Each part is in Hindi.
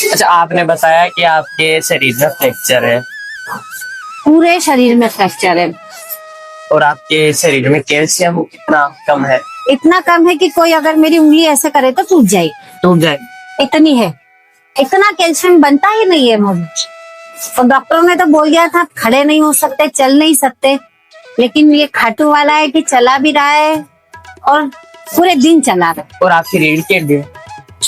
अच्छा, आपने बताया कि आपके शरीर में फ्रैक्चर है पूरे शरीर में फ्रैक्चर है। और आपके शरीर में कैल्शियम कितना कम है? इतना कम है कि कोई अगर मेरी उंगली ऐसे करे तो टूट जाए, टूट जाए। इतनी है। इतना कैल्शियम बनता ही नहीं है मुझे। तो डॉक्टरों ने तो बोल दिया था खड़े नहीं हो सकते, चल नहीं सकते, लेकिन ये खाटू वाला है कि चला भी रहा है और पूरे दिन चला रहा है। और आपकी रीढ़ की हड्डी?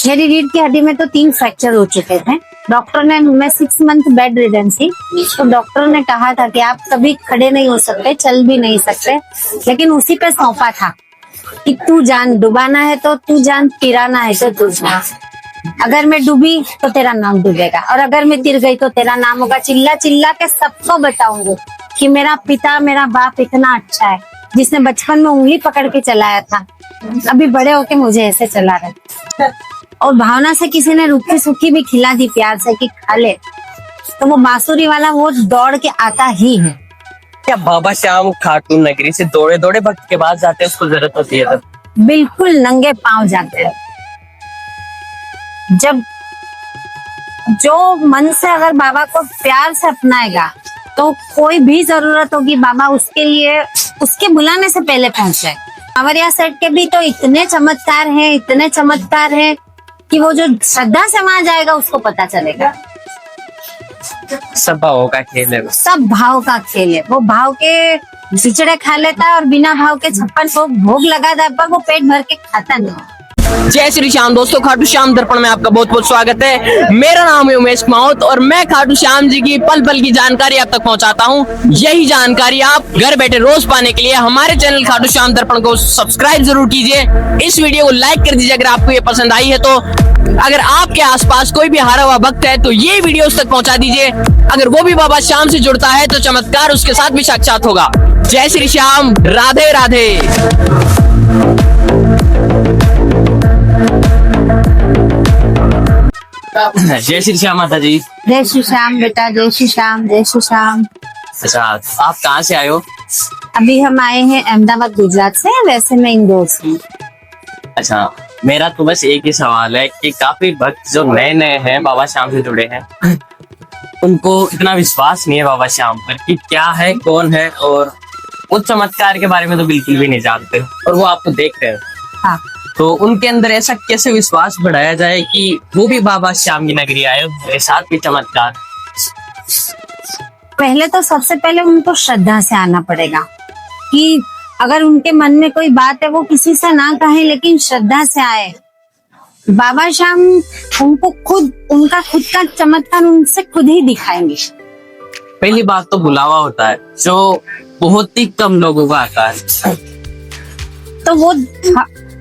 मेरी रीढ़ की हड्डी में तो 3 फ्रैक्चर हो चुके थे। डॉक्टर ने, मैं 6 मंथ बेड रिडन थी, तो डॉक्टर ने कहा था कि आप कभी खड़े नहीं हो सकते, चल भी नहीं सकते, लेकिन उसी पे सौंपा था कि तू जान डुबाना है तो तू जान, तिराना है तो तू जान। अगर मैं डूबी तो तेरा नाम डूबेगा और अगर मैं तिर गई तो तेरा नाम होगा। चिल्ला चिल्ला के सबको बताऊंगी कि मेरा पिता, मेरा बाप इतना अच्छा है, जिसने बचपन में उंगली पकड़ के चलाया था, अभी बड़े होके मुझे ऐसे चला रहे। और भावना से किसी ने रूखी सूखी भी खिला दी प्यार से कि खा ले, तो वो बांसुरी वाला वो दौड़ के आता ही है। क्या बाबा श्याम खाटू नगरी से दौड़े दौड़े भक्त के पास जाते हैं, उसको जरूरत होती है तब? बिल्कुल नंगे पांव जाते हैं। जब जो मन से अगर बाबा को प्यार से अपनाएगा तो कोई भी जरूरत होगी बाबा उसके लिए, उसके बुलाने से पहले पहुंच जाए। कांवरिया सेठ के भी तो इतने चमत्कार हैं, इतने चमत्कार हैं कि वो जो श्रद्धा से वहां जाएगा उसको पता चलेगा। सब भावों का खेल है। सब भाव का खेल है। वो भाव के खिचड़े खा लेता है और बिना भाव के 56 भोग लगा था, पर वो पेट भर के खाता नहीं। जय श्री श्याम दोस्तों, खाटू श्याम दर्पण में आपका बहुत बहुत स्वागत है। मेरा नाम है उमेश माउत और मैं खाटू श्याम जी की पल पल की जानकारी आप तक पहुंचाता हूं। यही जानकारी आप घर बैठे रोज पाने के लिए हमारे चैनल खाटू श्याम दर्पण को सब्सक्राइब जरूर कीजिए। इस वीडियो को लाइक कर दीजिए अगर आपको ये पसंद आई है तो। अगर आपके आसपास कोई भी हारा हुआ भक्त है तो ये वीडियो उस तक पहुंचा दीजिए। अगर वो भी बाबा श्याम से जुड़ता है तो चमत्कार उसके साथ भी साक्षात होगा। जय श्री श्याम, राधे राधे। जय श्री श्याम माता जी। जय श्री श्याम बेटा, जय श्री श्याम, जय श्री श्याम। अच्छा, आप कहाँ से आए हो? अभी हम आए हैं अहमदाबाद गुजरात से, वैसे मैं इंदौर से। अच्छा, मेरा तो बस एक ही सवाल है कि काफी भक्त जो नए नए हैं बाबा श्याम से जुड़े हैं, उनको इतना विश्वास नहीं है बाबा श्याम पर कि क्या है, कौन है, और उस चमत्कार के बारे में तो बिल्कुल भी नहीं जानते और वो आपको देख रहे हैं। हाँ। तो उनके अंदर ऐसा कैसे विश्वास बढ़ाया जाए कि वो भी बाबा श्याम की नगरी आए, मेरे साथ भी चमत्कार? पहले तो सबसे पहले उनको श्रद्धा से आना पड़ेगा कि अगर उनके मन में कोई बात है वो किसी से ना कहे, लेकिन श्रद्धा से आए। बाबा श्याम उनको खुद, उनका खुद का चमत्कार उनसे खुद ही दिखाएंगे। पहली बात तो बुलावा होता है जो बहुत ही कम लोगों को आता है। तो वो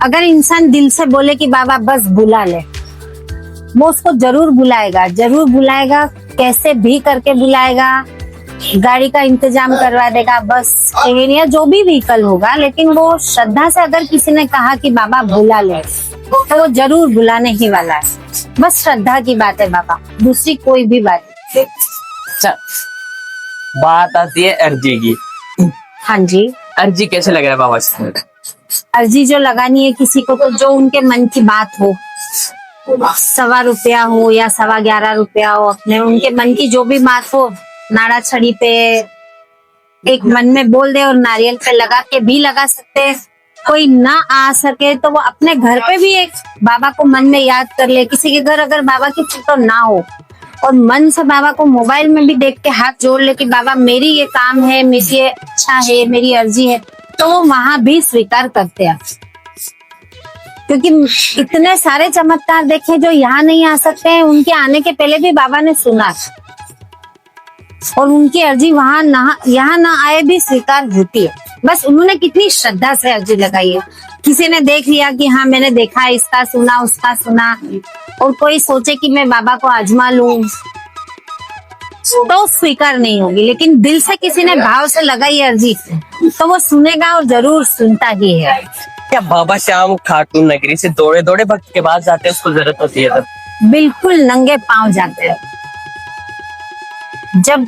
अगर इंसान दिल से बोले कि बाबा बस बुला ले, वो उसको जरूर बुलाएगा, जरूर बुलाएगा, कैसे भी करके बुलाएगा। गाड़ी का इंतजाम करवा देगा, बस या जो भी व्हीकल होगा, लेकिन वो श्रद्धा से अगर किसी ने कहा कि बाबा बुला ले तो वो जरूर बुलाने ही वाला है। बस श्रद्धा की बात है बाबा, दूसरी कोई भी बात नहीं। अच्छा, बात आती है अर्जी की। हाँ जी। अर्जी कैसे लग रहा है बाबा श्याम? अर्जी जो लगानी है किसी को, तो जो उनके मन की बात हो, 1.25 रुपया हो या 11.25 रुपया हो, अपने उनके मन की जो भी बात हो, नाड़ा छड़ी पे एक मन में बोल दे और नारियल पे लगा के भी लगा सकते हैं। कोई ना आ सके तो वो अपने घर पे भी एक बाबा को मन में याद कर ले। किसी के घर अगर बाबा की फोटो ना हो और मन से बाबा को मोबाइल में भी देख के हाथ जोड़ ले कि बाबा मेरी ये काम है, मेरी ये अच्छा है, मेरी अर्जी है, तो वो वहां भी स्वीकार करते हैं। क्योंकि इतने सारे चमत्कार देखे जो यहाँ नहीं आ सकते हैं, उनके आने के पहले भी बाबा ने सुना और उनकी अर्जी वहां यहाँ ना आए भी स्वीकार होती है। बस उन्होंने कितनी श्रद्धा से अर्जी लगाई है। किसी ने देख लिया कि हाँ मैंने देखा, इसका सुना, उसका सुना, और कोई सोचे कि मैं बाबा को आजमा लूं तो स्वीकार नहीं होगी। लेकिन दिल से किसी ने भाव से लगाई अर्जी तो वो सुनेगा और जरूर सुनता ही है। क्या बाबा श्याम खाटू नगरी से दौड़े दौड़े भक्त के पास जाते हैं, उसको जरूरत होती है तब? बिल्कुल नंगे पांव जाते हैं। जब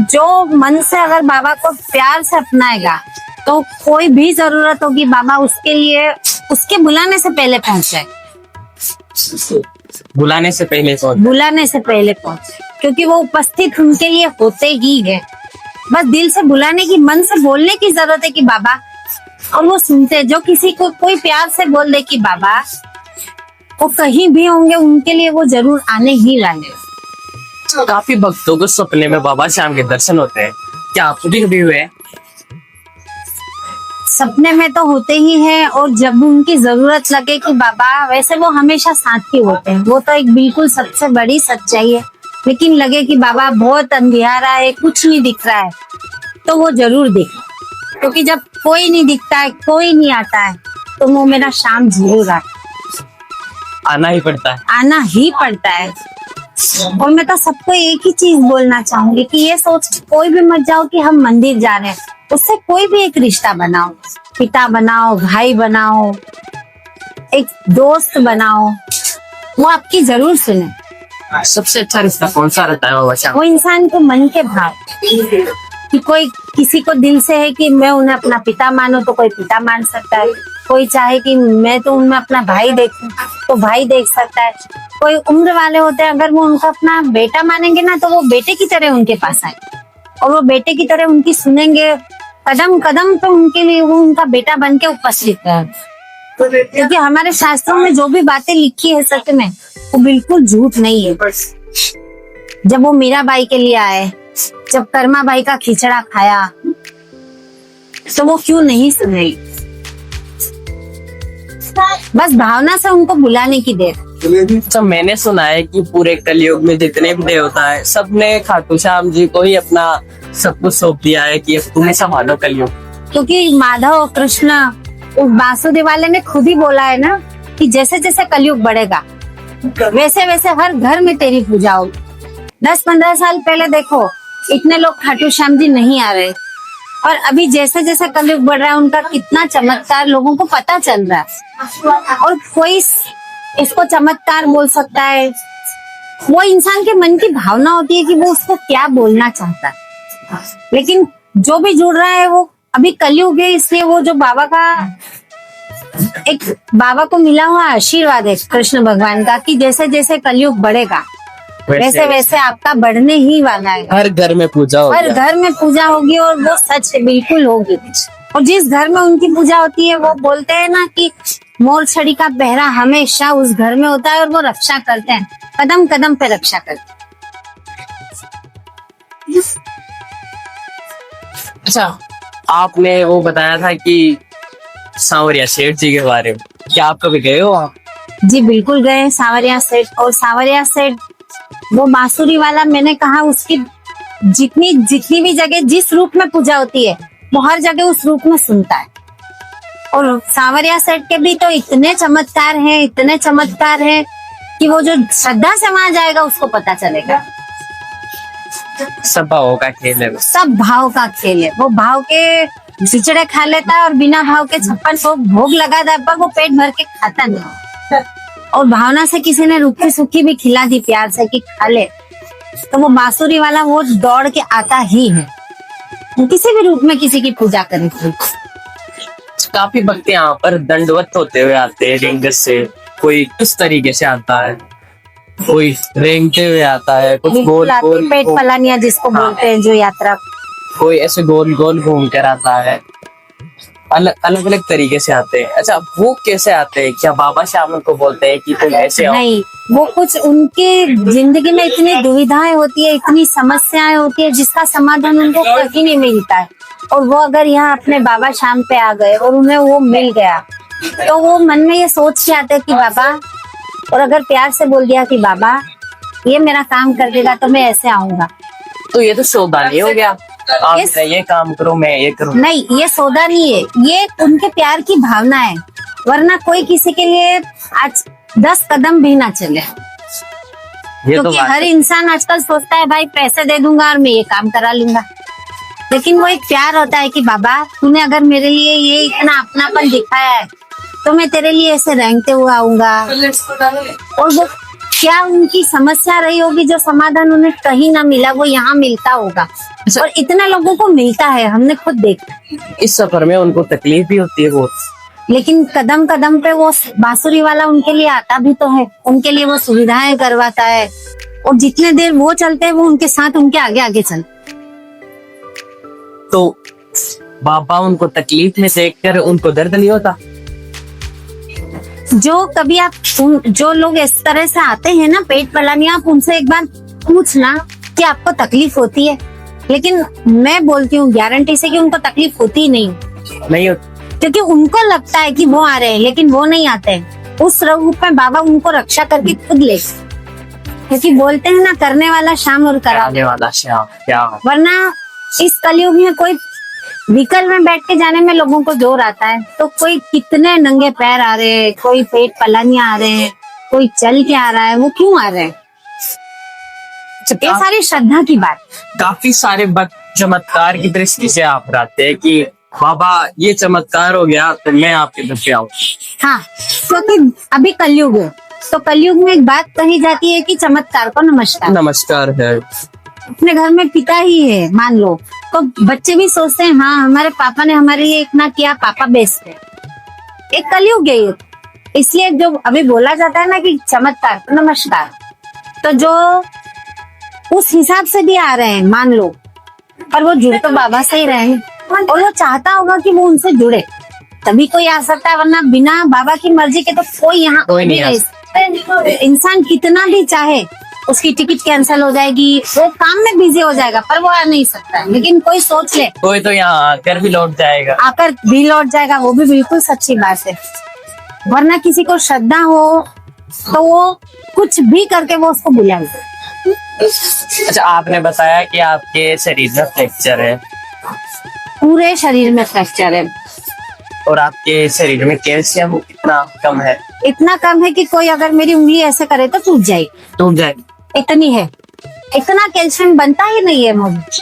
जो मन से अगर बाबा को प्यार से अपनाएगा तो कोई भी जरूरत होगी बाबा उसके लिए, उसके बुलाने से पहले पहुंच जाए। बुलाने से पहले कौन? बुलाने से पहले पहुंचे, क्योंकि वो उपस्थित उनके लिए होते ही है। बस दिल से बुलाने की, मन से बोलने की जरूरत है कि बाबा, और वो सुनते हैं। जो किसी को कोई प्यार से बोल दे कि बाबा, वो कहीं भी होंगे उनके लिए वो जरूर आने ही वाले। काफी भक्तों को सपने में बाबा श्याम के दर्शन होते हैं, क्या आपको भी कभी हुए? सपने में तो होते ही है, और जब उनकी जरूरत लगे कि बाबा, वैसे वो हमेशा साथ ही होते हैं, वो तो एक बिल्कुल सबसे बड़ी सच्चाई है। लेकिन लगे कि बाबा बहुत अंधियारा है, कुछ नहीं दिख रहा है, तो वो जरूर दिखे, क्योंकि जब कोई नहीं दिखता है, कोई नहीं आता है, तो वो मेरा शाम जरूर आता है। आना ही पड़ता है। आना ही पड़ता है। और मैं तो सबको एक ही चीज बोलना चाहूंगी कि ये सोच के कोई भी मत जाओ कि हम मंदिर जा रहे हैं, उससे कोई भी एक रिश्ता बनाओ, पिता बनाओ, भाई बनाओ, एक दोस्त बनाओ, वो आपकी जरूर सुने। सबसे अच्छा रिश्ता कौन सा रहता है बाबा श्याम? वो इंसान को मन के भाव, कि कोई किसी को दिल से है कि मैं उन्हें अपना पिता मानूं तो कोई पिता मान सकता है, कोई चाहे कि मैं तो उनमें अपना भाई देखूं तो भाई देख सकता है, कोई उम्र वाले होते हैं, अगर वो उनका अपना बेटा मानेंगे ना तो वो बेटे की तरह उनके पास आए, और वो बेटे की तरह उनकी सुनेंगे, कदम कदम पे उनके लिए वो उनका बेटा बन के उपस्थित है। क्योंकि हमारे शास्त्रों में जो भी बातें लिखी है सच में, वो बिल्कुल झूठ नहीं है। जब वो मीराबाई के लिए आए, जब कर्माबाई का खिचड़ा खाया, तो वो क्यों नहीं सुने? बस भावना से उनको बुलाने की देर। तो मैंने सुना है कि पूरे कलयुग में जितने भी देवता है, सबने खाटू श्याम जी को ही अपना सब कुछ सौंप दिया है कि अब तुम्हें संभालो कलयुग। क्योंकि माधव कृष्ण उस वासुदेव वाले ने खुद ही बोला है ना कि जैसे जैसे कलयुग बढ़ेगा वैसे वैसे हर घर में तेरी पूजा होगी। 10-15 साल पहले देखो, इतने लोग खाटू श्याम जी नहीं आ रहे, और अभी जैसे जैसे कलयुग बढ़ रहा है, उनका कितना चमत्कार लोगों को पता चल रहा है। और कोई इसको चमत्कार बोल सकता है, वो इंसान के मन की भावना होती है कि वो उसको क्या बोलना चाहता है। लेकिन जो भी जुड़ रहा है, वो अभी कलयुग है, इसलिए वो जो बाबा का एक बाबा को मिला हुआ आशीर्वाद है कृष्ण भगवान का, कि जैसे जैसे कलयुग बढ़ेगा वैसे वैसे आपका बढ़ने ही वाला है। हर घर में पूजा होगी। हर घर में पूजा होगी, और वो सच बिल्कुल होगी। और जिस घर में उनकी पूजा होती है, वो बोलते हैं ना कि मोर छड़ी का पहरा हमेशा उस घर में होता है, और वो रक्षा करते हैं, कदम कदम पे रक्षा करते हैं। अच्छा, आपने वो बताया था कि सांवरिया सेठ जी के बारे में, क्या आप कभी गए हो वहाँ? जी बिल्कुल गए सांवरिया सेठ। और सांवरिया सेठ वो बांसुरी वाला, मैंने कहा उसकी जितनी भी जगह जिस रूप में पूजा होती है, वो हर जगह उस रूप में सुनता है। और सांवरिया सेठ के भी तो इतने चमत्कार हैं, इतने चमत्कार हैं कि वो जो श्रद्धा से वहां जाएगा उसको पता चलेगा। सब भावों का खेल है। सब भाव का खेल है। वो भाव के खिचड़े खा लेता है, और बिना भाव के 56 भोग लगा था, पर वो पेट भर के खाता नहीं। और भावना से किसी ने रूखी सूखी भी खिला दी प्यार से कि खा ले, तो वो बांसुरी वाला वो दौड़ के आता ही है, किसी भी रूप में किसी की पूजा करे। काफी भक्त यहाँ पर दंडवत होते हुए आते हैं रिंग से, कोई किस तरीके से आता है, कोई रेंगते हुए आता है, कुछ गोल गोल पेट पलानिया जिसको बोलते हैं, जो यात्रा, कोई ऐसे गोल गोल घूम कर आता है, अलग अलग तरीके से आते हैं। अच्छा, वो कैसे आते हैं? क्या बाबा श्याम को बोलते हैं कि तुम ऐसे आओ? नहीं, वो कुछ उनकी जिंदगी में इतनी दुविधाएं होती है, इतनी समस्याएं होती है, जिसका समाधान उनको कहीं नहीं मिलता है। और वो अगर यहाँ अपने बाबा श्याम पे आ गए और उन्हें वो मिल गया, तो वो मन में ये सोच के आते कि बाबा, और अगर प्यार से बोल दिया कि बाबा ये मेरा काम कर देगा तो मैं ऐसे आऊंगा, तो ये तो सौदा नहीं हो गया? आप ये काम करो, मैं ये करूँ। नहीं, ये सौदा नहीं है, ये उनके प्यार की भावना है। वरना कोई किसी के लिए आज 10 कदम भी ना चले, क्योंकि हर इंसान आजकल सोचता है भाई पैसे दे दूंगा और मैं ये काम करा लूंगा। लेकिन वो एक प्यार होता है कि बाबा तूने अगर मेरे लिए ये इतना अपनापन दिखाया है, तो मैं तेरे लिए ऐसे रेंगते हुए आऊंगा। और वो क्या उनकी समस्या रही होगी, जो समाधान उन्हें कहीं ना मिला, वो यहाँ मिलता होगा। और इतना लोगों को मिलता है, हमने खुद देखा। इस सफर में उनको तकलीफ भी होती है बहुत। लेकिन कदम कदम पे वो बांसुरी वाला उनके लिए आता भी तो है, उनके लिए वो सुविधाएं करवाता है, और जितने देर वो चलते हैं वो उनके साथ उनके आगे आगे चलते। तो बाबा उनको तकलीफ में देखकर उनको दर्द नहीं होता? जो कभी आप जो लोग इस तरह से आते हैं ना पेट पलानी, आप उनसे एक बार पूछना कि आपको तकलीफ होती है, लेकिन मैं बोलती हूँ गारंटी से कि उनको तकलीफ होती ही नहीं, नहीं होता। क्योंकि उनको लगता है कि वो आ रहे हैं, लेकिन वो नहीं आते हैं। उस रूप में बाबा उनको रक्षा करके खुद ले, क्योंकि बोलते हैं ना करने वाला शाम और करा आने वाला श्याम क्या है? वरना इस कलयुग में कोई व्हीकल में बैठ के जाने में लोगों को जोर आता है, तो कोई कितने नंगे पैर आ रहे हैं, कोई पेट पलानियां आ रहे हैं, कोई चल के आ रहा है, वो क्यों आ रहे हैं? ये सारी श्रद्धा की बात। काफी सारे भक्त चमत्कार की दृष्टि से आप रहते हैं कि बाबा ये चमत्कार हो गया तो मैं आपके दर पे आऊँ। हाँ, क्योंकि अभी कलयुग है, तो कलयुग में एक बात कही जाती है कि चमत्कार को नमस्कार। नमस्कार है। अपने घर में पिता ही है मान लो, तो बच्चे भी सोचते हैं हाँ हमारे पापा ने हमारे लिए इतना किया, पापा बेस्ट है। एक कलयुग है ये, इसलिए जो अभी बोला जाता है ना कि चमत्कार को नमस्कार, तो जो उस हिसाब से भी आ रहे हैं मान लो, पर वो जुड़ तो बाबा से ही रहे हैं, और वो चाहता होगा कि वो उनसे जुड़े, तभी कोई आ सकता है, वरना बिना बाबा की मर्जी के तो कोई यहाँ कोई नहीं आ सकता। इंसान कितना भी चाहे उसकी टिकट कैंसिल हो जाएगी, वो काम में बिजी हो जाएगा, पर वो आ नहीं सकता। लेकिन कोई सोच ले कोई तो यहाँ आकर भी लौट जाएगा। आकर भी लौट जाएगा, वो भी बिल्कुल सच्ची बात है। वरना किसी को श्रद्धा हो तो वो कुछ भी करके वो उसको बुलाएगा। अच्छा, आपने बताया कि आपके शरीर में फ्रैक्चर है पूरे शरीर में फ्रैक्चर है, और आपके शरीर में कैल्शियम कितना कम है? इतना कम है कि कोई अगर मेरी उंगली ऐसे करे तो टूट जाएगी, टूट जाए। इतनी है। इतना कैल्शियम बनता ही नहीं है मुझे,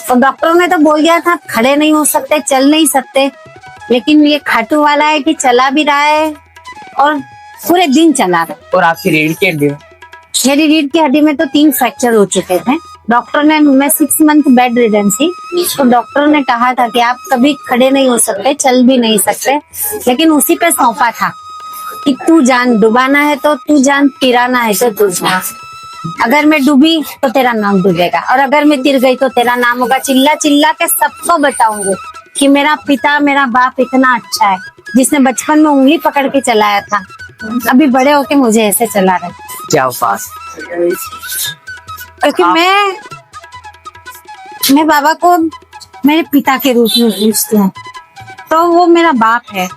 तो डॉक्टरों ने तो बोल दिया था खड़े नहीं हो सकते, चल नहीं सकते, लेकिन ये खाटू वाला है कि चला भी रहा है और पूरे दिन चला रहा है। और आपकी रीढ़ की हड्डी? मेरी रीढ़ की हड्डी में तो 3 फ्रैक्चर हो चुके थे। डॉक्टर ने, मैं 6 मंथ बेड रिडन थी, तो डॉक्टर ने कहा था कि आप कभी खड़े नहीं हो सकते, चल भी नहीं सकते, लेकिन उसी पे सौंपा था कि तू जान डुबाना है तो तू जान, तिराना है तो तू जान। अगर मैं डूबी तो तेरा नाम डूबेगा, और अगर मैं तिर गई तो तेरा नाम होगा। चिल्ला चिल्ला के सबको बताऊंगी कि मेरा पिता, मेरा बाप इतना अच्छा है, जिसने बचपन में उंगली पकड़ के चलाया था, अभी बड़े होके मुझे ऐसे चला रहे। क्या बात। क्योंकि मैं बाबा को मेरे पिता के रूप में पूछती हूँ, तो वो मेरा बाप है।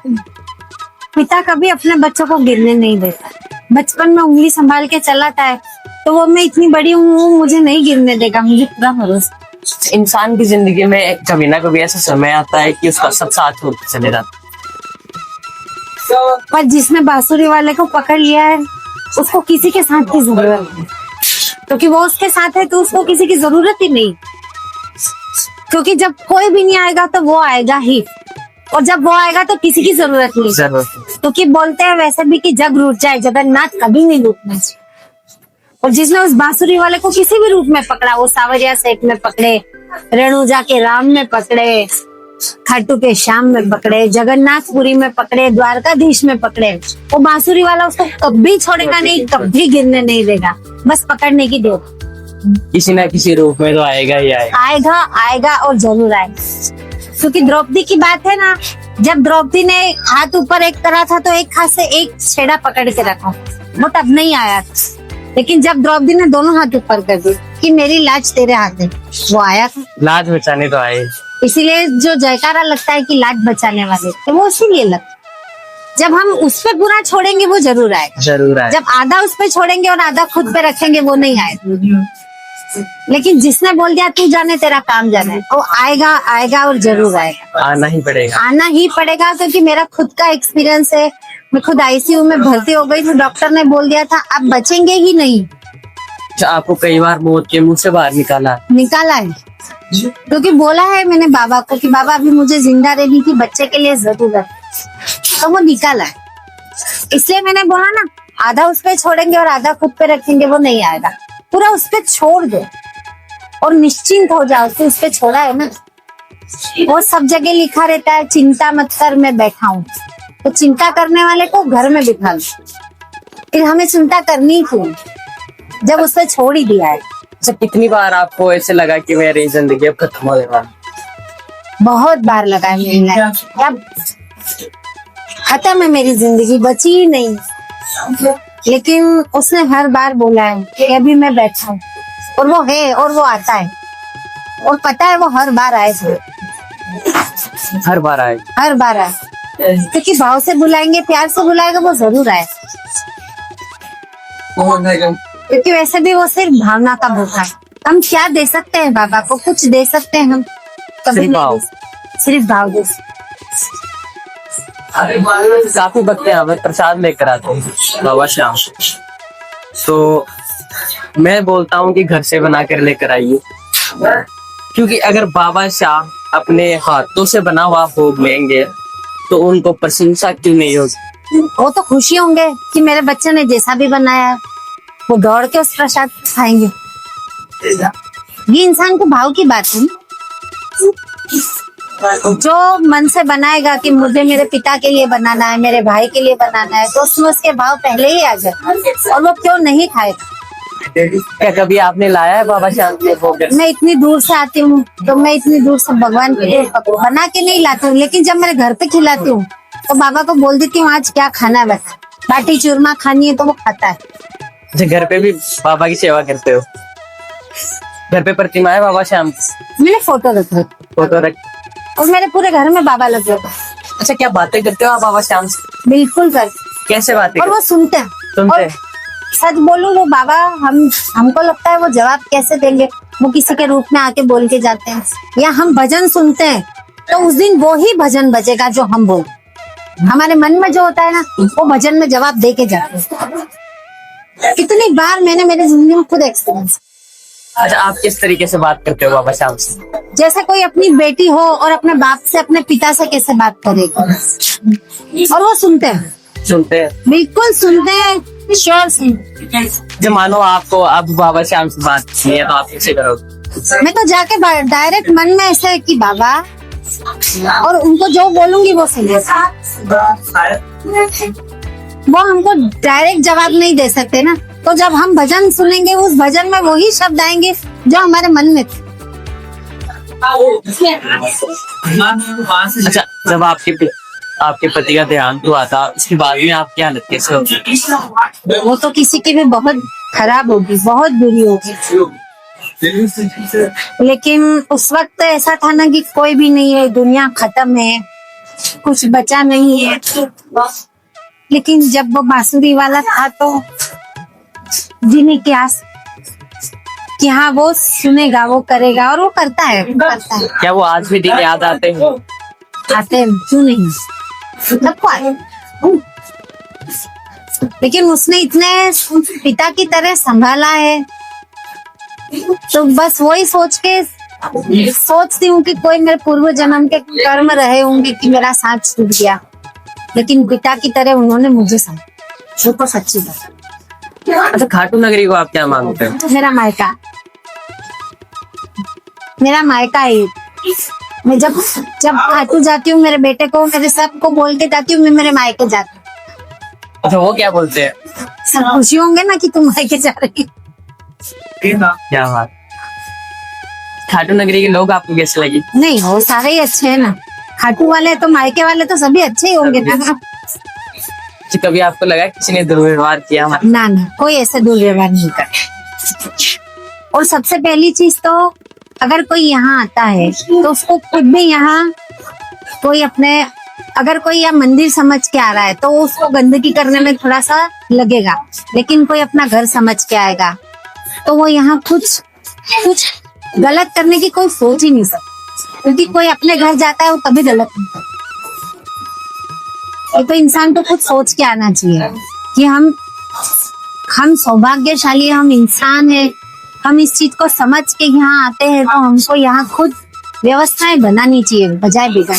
पिता कभी अपने बच्चों को गिरने नहीं देता, बचपन में उंगली संभाल के चलाता है, तो वो मैं इतनी बड़ी हूँ, वो मुझे नहीं गिरने देगा, मुझे पूरा भरोसा। इंसान की जिंदगी में कभी ना कभी ऐसा समय आता है कि उसका सब साथ होते चले जाता। पर जिसने बांसुरी वाले को पकड़ लिया है उसको किसी के साथ की जरूरत नहीं, क्योंकि वो उसके साथ है तो उसको किसी की जरूरत ही नहीं, क्योंकि जब कोई भी नहीं आएगा तो वो आएगा ही, और जब वो आएगा तो किसी की जरूरत नहीं। क्योंकि बोलते हैं वैसे भी कि जग रूठ जाए, जगन्नाथ कभी नहीं रूठना चाहिए। और जिसने उस बांसुरी वाले को किसी भी रूप में पकड़ा, वो सावरिया सेठ में पकड़े, रेणुजा के राम में पकड़े, खाटू के श्याम में पकड़े, जगन्नाथपुरी में पकड़े, द्वारकाधीश में पकड़े, वो बांसुरी वाला उसको कभी छोड़ेगा नहीं, कभी गिरने नहीं देगा, बस पकड़ने की देर। किसी ना किसी रूप में तो आएगा ही आएगा। आएगा आएगा और जरूर आएगा। क्योंकि द्रौपदी की बात है ना, जब द्रौपदी ने हाथ ऊपर एक करा था तो एक हाथ से एक छेड़ा पकड़ के रखा, वो तब नहीं आया था। लेकिन जब द्रौपदी ने दोनों हाथ ऊपर कर दी कि मेरी लाज तेरे हाथ है, वो आया था। लाज बचाने तो आए। इसीलिए जो जयकारा लगता है कि लाज बचाने वाले, तो वो इसीलिए लगता। जब हम उस पे पूरा छोड़ेंगे वो जरूर आएगा, जरूर आएगा। जब आधा उस पे छोड़ेंगे और आधा खुद पे रखेंगे वो नहीं आएगा। लेकिन जिसने बोल दिया तू जाने तेरा काम जाने, वो आएगा आएगा और जरूर आएगा। आना ही पड़ेगा। आना ही पड़ेगा, क्योंकि मेरा खुद का एक्सपीरियंस है। मैं खुद आईसीयू में भर्ती हो गई तो डॉक्टर ने बोल दिया था आप बचेंगे ही नहीं। आपको कई बार मौत के मुंह से बाहर निकाला है, क्योंकि बोला है मैंने बाबा को कि बाबा अभी मुझे जिंदा रहने की बच्चे के लिए जरूरत, तो वो निकाला है। इसलिए मैंने बोला ना, आधा उस पे छोड़ेंगे और आधा खुद पे रखेंगे, वो नहीं आएगा। पूरा उस पे छोड़ दो और निश्चिंत हो जाओ कि उस पे छोड़ा है ना। वो सब जगह लिखा रहता है चिंता मत कर मैं बैठा हूँ, तो चिंता करने वाले को घर में बिठा लो, फिर हमें चिंता करनी ही क्यों जब उसने छोड़ ही दिया है। अच्छा, कितनी बार आपको ऐसे लगा कि मेरी जिंदगी अब खत्म हो गई? बहुत बार लगा है मेरी लाइफ, अब खत्म है मेरी जिंदगी, बची ही नहीं। लेकिन उसने हर बार बोला है कि अभी मैं बैठा हूँ, और वो है और वो आता है, और पता है वो हर बार आए, हर बार आए। हर बार आए, क्योंकि भाव से बुलाएंगे, प्यार से बुलाएगा, वो जरूर आए। क्योंकि वैसे भी वो सिर्फ भावना का भूखा है। हम क्या दे सकते हैं बाबा को? कुछ दे सकते हैं हम? कभी सिर्फ नहीं भाव। दे सकते। सिर्फ भाव दे सकते। काफी भक्त यहाँ पर प्रसाद लेकर आते हैं बाबा श्याम, तो मैं बोलता हूँ कि घर से बना कर लेकर आइए, क्योंकि अगर बाबा श्याम अपने हाथों से बना हुआ भोग लेंगे तो उनको प्रशंसा क्यों नहीं होगी? वो तो खुशी होंगे कि मेरे बच्चे ने जैसा भी बनाया है, वो दौड़ के उस प्रसाद को खाएंगे। ये इंसान को भाव की बात है। जो मन से बनाएगा कि मुझे मेरे पिता के लिए बनाना है, मेरे भाई के लिए बनाना है, तो उसमें उसके भाव पहले ही आ जाए, और वो क्यों नहीं खाएगा। क्या कभी आपने लाया है बाबा श्याम के भोग? मैं इतनी दूर से आती हूँ, तो मैं इतनी दूर से भगवान के लिए बना के नहीं लाती हूँ, लेकिन जब मेरे घर पे खिलाती हूँ तो बाबा को बोल देती हूँ आज क्या खाना है, बता बाटी चूरमा खानी है, तो वो खाता है। अच्छा, घर पे भी बाबा की सेवा करते हो? घर पे प्रतिमा है बाबा श्याम की? मैंने फोटो रखा, फोटो रख। और मेरे पूरे घर में बाबा लगे हुए। अच्छा, क्या बातें करते हो आप बाबा श्याम से? बिल्कुल कर, कैसे बातें और वो सुनते हैं। सुनते और हैं? सच बोलूं, वो बाबा हमको लगता है वो जवाब कैसे देंगे, वो किसी के रूप में आके बोल के जाते हैं, या हम भजन सुनते हैं तो उस दिन वो ही भजन बजेगा जो हम बोल, हमारे मन में जो होता है ना, वो भजन में जवाब दे के जाते हैं। कितनी बार मैंने मेरी जिंदगी में खुद एक्सपीरियंस। अच्छा, आप किस तरीके से बात करते हो बाबा श्याम से? जैसे कोई अपनी बेटी हो और अपने बाप से, अपने पिता से कैसे बात करेगा, और वो सुनते हैं, सुनते हैं? बिल्कुल सुनते हैं, श्योर सुनते हैं। जब मानो आपको अब बाबा श्याम से बात करनी है तो आप कैसे करोगे? मैं तो जाके डायरेक्ट मन में ऐसे है कि बाबा, और उनको जो बोलूंगी वो सुने। वो हमको डायरेक्ट जवाब नहीं दे सकते ना, तो जब हम भजन सुनेंगे उस भजन में वही शब्द आएंगे जो हमारे मन में थे। अच्छा, जब आपके पति का देहांत हुआ था, उसके बाद में आपकी हालत कैसे होगी? वो तो किसी की भी बहुत खराब होगी, बहुत बुरी होगी, लेकिन उस वक्त तो ऐसा था ना कि कोई भी नहीं है, दुनिया खत्म है, कुछ बचा नहीं है। लेकिन जब वो बांसुरी वाला था तो जीने की आस कि हाँ वो सुनेगा, वो करेगा, और वो करता है। क्या वो आज भी दिन याद आते हैं? आते हैं, क्यों नहीं, सबको आते। लेकिन उसने इतने पिता की तरह संभाला है, तो बस वही सोचती हूँ कि कोई मेरे पूर्व जन्म के कर्म रहे होंगे कि मेरा साथ छूट गया, लेकिन पिता की तरह उन्होंने मुझे समझा। वो तो सच्ची बात। अच्छा, खाटू नगरी को आप क्या मानते हो? मेरा मायका है। मैं जब खाटू जाती हूँ, मेरे बेटे को, मेरे सबको बोल के जाती हूँ मैं मेरे मायके जाती हूँ। अच्छा, वो क्या बोलते हैं? सब खुशी होंगे ना कि तुम मायके जा रही हो। क्या बात। खाटू नगरी के लोग आपको कैसे लगे? नहीं, वो सारे ही अच्छे हैं ना, खाटू वाले तो, मायके वाले तो सभी अच्छे ही होंगे ना। कभी आपको लगा किसी ने दुर्व्यवहार किया? ना, कोई ऐसे दुर्व्यवहार नहीं करता। और सबसे पहली चीज तो, अगर कोई यहाँ आता है तो उसको खुद भी यहाँ कोई अगर कोई यहाँ मंदिर समझ के आ रहा है तो उसको गंदगी करने में थोड़ा सा लगेगा, लेकिन कोई अपना घर समझ के आएगा तो वो यहाँ कुछ गलत करने की कोई सोच ही नहीं सकता, क्योंकि कोई अपने घर जाता है वो कभी गलत नहीं करता। ये तो इंसान को खुद सोच के आना चाहिए कि हम सौभाग्यशाली, हम इंसान हैं, हम इस चीज को समझ के यहाँ आते हैं, तो हमको यहाँ खुद व्यवस्थाएं बनानी चाहिए बजाय बिगाड़।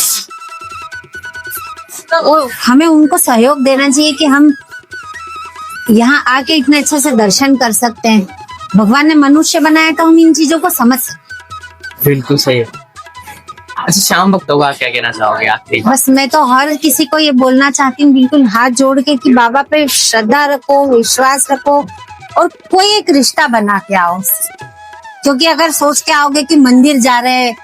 तो हमें उनको सहयोग देना चाहिए कि हम यहाँ आके इतने अच्छे से दर्शन कर सकते हैं। भगवान ने मनुष्य बनाया तो हम इन चीजों को समझ सकते। बिल्कुल सही है। अच्छा, श्याम भक्तों का क्या कहना चाहोगे आखिरी? बस मैं तो हर किसी को ये बोलना चाहती हूँ, बिल्कुल हाथ जोड़ के, कि बाबा पे श्रद्धा रखो, विश्वास रखो और कोई एक रिश्ता बना के आओ। क्योंकि अगर सोच के आओगे कि मंदिर जा रहे हैं,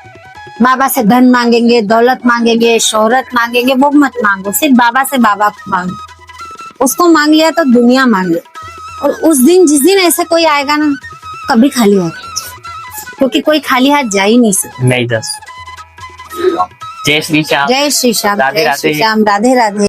बाबा से धन मांगेंगे, दौलत मांगेंगे, शोहरत मांगेंगे, वो मत मांगो। सिर्फ बाबा से बाबा को मांगो। उसको मांग लिया तो दुनिया मांग ले। और उस दिन, जिस दिन ऐसे कोई आएगा ना, कभी खाली होगा, क्योंकि कोई खाली हाथ जा ही नहीं सकता। नहीं दस। जय श्री श्याम। जय श्री श्याम, राधे जय श्री राधे। श्याम, राधे राधे।